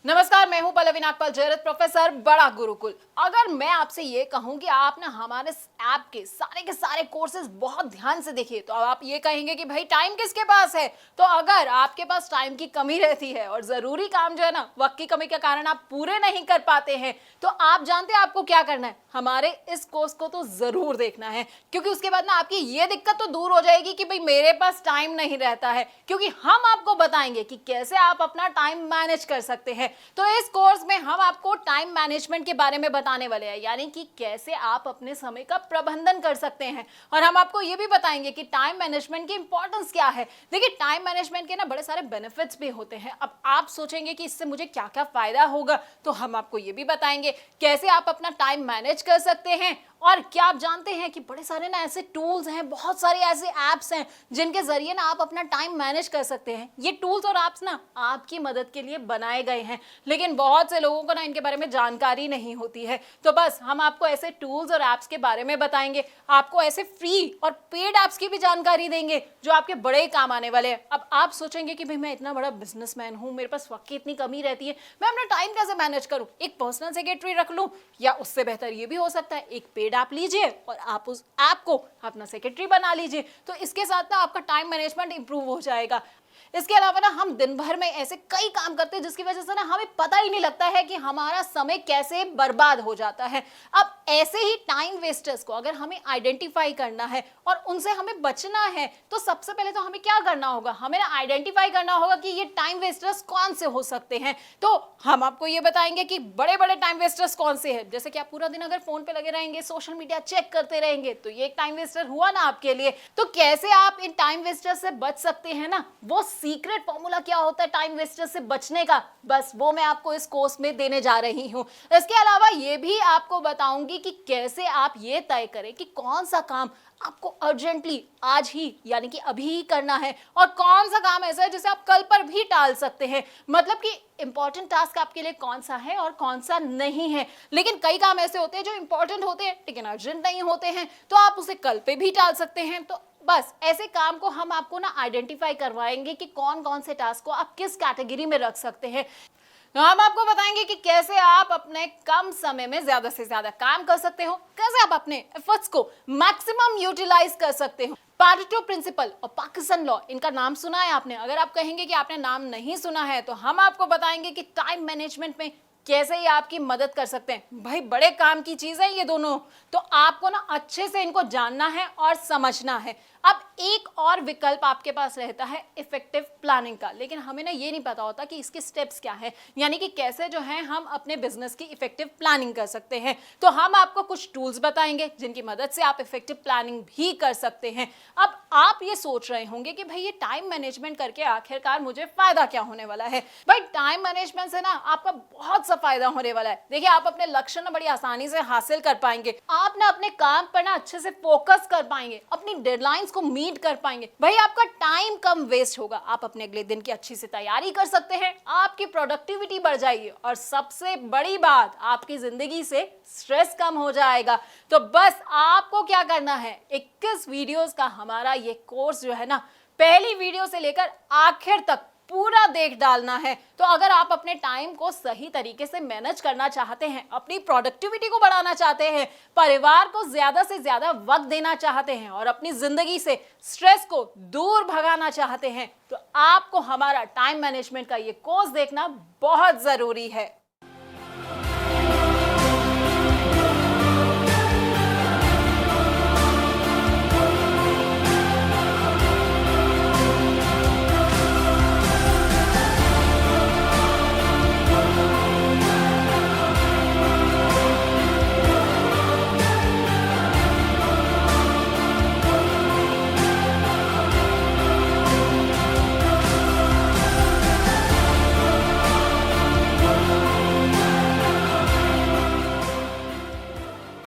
नमस्कार, मैं हूं पल्लवी नागपाल जयरथ, प्रोफेसर बड़ा गुरुकुल। अगर मैं आपसे ये कहूं कि आप ना हमारे ऐप के सारे कोर्सेज बहुत ध्यान से देखिए तो अब आप ये कहेंगे कि भाई टाइम किसके पास है। तो अगर आपके पास टाइम की कमी रहती है और जरूरी काम जो है ना वक्त की कमी के कारण आप पूरे नहीं कर पाते हैं, तो आप जानते हैं आपको क्या करना है। हमारे इस कोर्स को तो जरूर देखना है, क्योंकि उसके बाद ना आपकी ये दिक्कत तो दूर हो जाएगी कि भाई मेरे पास टाइम नहीं रहता है, क्योंकि हम आपको बताएंगे कि कैसे आप अपना टाइम मैनेज कर सकते हैं। तो इस कोर्स में हम आपको टाइम मैनेजमेंट के बारे में बताने वाले हैं, यानी कि कैसे आप अपने समय का प्रबंधन कर सकते हैं। और हम आपको ये भी बताएंगे कि टाइम मैनेजमेंट की इंपॉर्टेंस क्या है। देखिए, टाइम मैनेजमेंट के ना बड़े सारे बेनिफिट्स भी होते हैं। अब आप सोचेंगे कि इससे मुझे क्या क्या फायदा होगा, तो हम आपको ये भी बताएंगे कैसे आप अपना टाइम मैनेज कर सकते हैं। और क्या आप जानते हैं कि बड़े सारे ना ऐसे टूल्स हैं, बहुत सारे ऐसे ऐप्स हैं जिनके जरिए ना आप अपना टाइम मैनेज कर सकते हैं। ये टूल्स और ऐप्स ना आपकी मदद के लिए बनाए गए हैं, लेकिन बहुत से लोगों को ना इनके बारे में जानकारी नहीं होती है। तो बस हम आपको ऐसे टूल्स और ऐप्स के बारे में बताएंगे, आपको ऐसे फ्री और पेड ऐप्स की भी जानकारी देंगे जो आपके बड़े काम आने वाले हैं। अब आप सोचेंगे कि भाई मैं इतना बड़ा बिजनेसमैन हूँ, मेरे पास वक्त की इतनी कमी रहती है, मैं अपना टाइम कैसे मैनेज करूँ, एक पर्सनल सेक्रेटरी रख लूँ, या उससे बेहतर ये भी हो सकता है एक पेड ऐप लीजिए और आप उस ऐप को अपना सेक्रेटरी बना लीजिए। तो इसके साथ ना आपका टाइम मैनेजमेंट इंप्रूव हो जाएगा। इसके अलावा ना हम दिन भर में ऐसे कई काम करते हैं जिसकी वजह से ना हमें पता ही नहीं लगता है कि हमारा समय कैसे बर्बाद हो जाता है। अब ऐसे ही टाइम वेस्टर्स को अगर हमें आइडेंटिफाई करना है और उनसे हमें बचना है, तो सबसे पहले तो हमें क्या करना होगा, हमें ना आइडेंटिफाई करना होगा कि ये टाइम वेस्टर्स कौन से हो सकते हैं। तो हम आपको ये बताएंगे कि बड़े बड़े टाइम वेस्टर्स कौन से हैं। जैसे कि आप पूरा दिन अगर फोन पे लगे रहेंगे, सोशल मीडिया चेक करते रहेंगे, तो ये एक टाइम वेस्टर हुआ ना आपके लिए। तो कैसे आप इन टाइम वेस्टर्स से बच सकते हैं ना, वो सीक्रेट फॉर्मूला क्या होता है टाइम वेस्टर से बचने का, बस वो मैं आपको इस कोर्स में देने जा रही हूं। इसके अलावा ये भी आपको बताऊंगी कि कैसे आप ये तय करें कि कौन सा काम आपको अर्जेंटली आज ही यानी कि अभी ही करना है और कौन सा काम ऐसा है जिसे आप कल पर भी टाल सकते हैं। मतलब कि इंपॉर्टेंट टास्क आपके लिए कौन सा है और कौन सा नहीं है। लेकिन कई काम ऐसे होते हैं जो इंपॉर्टेंट होते हैं लेकिन अर्जेंट नहीं होते हैं, तो आप उसे कल पे भी टाल सकते हैं। तो बस ऐसे काम को हम आपको ना आइडेंटिफाई करवाएंगे कि कौन कौन से टास्क को आप किस कैटेगरी में रख सकते हैं। तो हम आपको बताएंगे कि कैसे आप अपने कम समय में ज्यादा से ज्यादा काम कर सकते हो, कैसे आप अपने एफर्ट्स को मैक्सिमम यूटिलाइज कर सकते हो। पारेटो प्रिंसिपल और पार्किंसन लॉ, इनका नाम सुना है आपने? अगर आप कहेंगे कि आपने नाम नहीं सुना है, तो हम आपको बताएंगे कि टाइम मैनेजमेंट में कैसे ये आपकी मदद कर सकते हैं। भाई बड़े काम की चीज है ये दोनों, तो आपको ना अच्छे से इनको जानना है और समझना है। अब एक और विकल्प आपके पास रहता है इफेक्टिव प्लानिंग का, लेकिन हमें ना ये नहीं पता होता कि इसके स्टेप्स क्या है, यानी कि कैसे जो है हम अपने बिजनेस की इफेक्टिव प्लानिंग कर सकते हैं। तो हम आपको कुछ टूल्स बताएंगे जिनकी मदद से आप इफेक्टिव प्लानिंग भी कर सकते हैं। अब आप ये सोच रहे होंगे कि भाई ये टाइम मैनेजमेंट करके आखिरकार मुझे फायदा क्या होने वाला है। भाई टाइम मैनेजमेंट से ना आपका बहुत सा फायदा होने वाला है। देखिए, आप अपने लक्ष्य ना बड़ी आसानी से हासिल कर पाएंगे, आप ना अपने काम पर ना अच्छे से फोकस कर पाएंगे, अपनी डेडलाइंस को मीट कर पाएंगे। भाई आपका टाइम कम वेस्ट होगा, आप अपने अगले दिन की अच्छी से तैयारी कर सकते हैं, आपकी प्रोडक्टिविटी बढ़ जाएगी और सबसे बड़ी बात, आपकी जिंदगी से स्ट्रेस कम हो जाएगा। तो बस आपको क्या करना है, 21 वीडियोस का हमारा ये कोर्स जो है ना, पहली वीडियो से लेकर आखिर तक पूरा देख डालना है। तो अगर आप अपने टाइम को सही तरीके से मैनेज करना चाहते हैं, अपनी प्रोडक्टिविटी को बढ़ाना चाहते हैं, परिवार को ज्यादा से ज्यादा वक्त देना चाहते हैं और अपनी जिंदगी से स्ट्रेस को दूर भगाना चाहते हैं, तो आपको हमारा टाइम मैनेजमेंट का ये कोर्स देखना बहुत जरूरी है।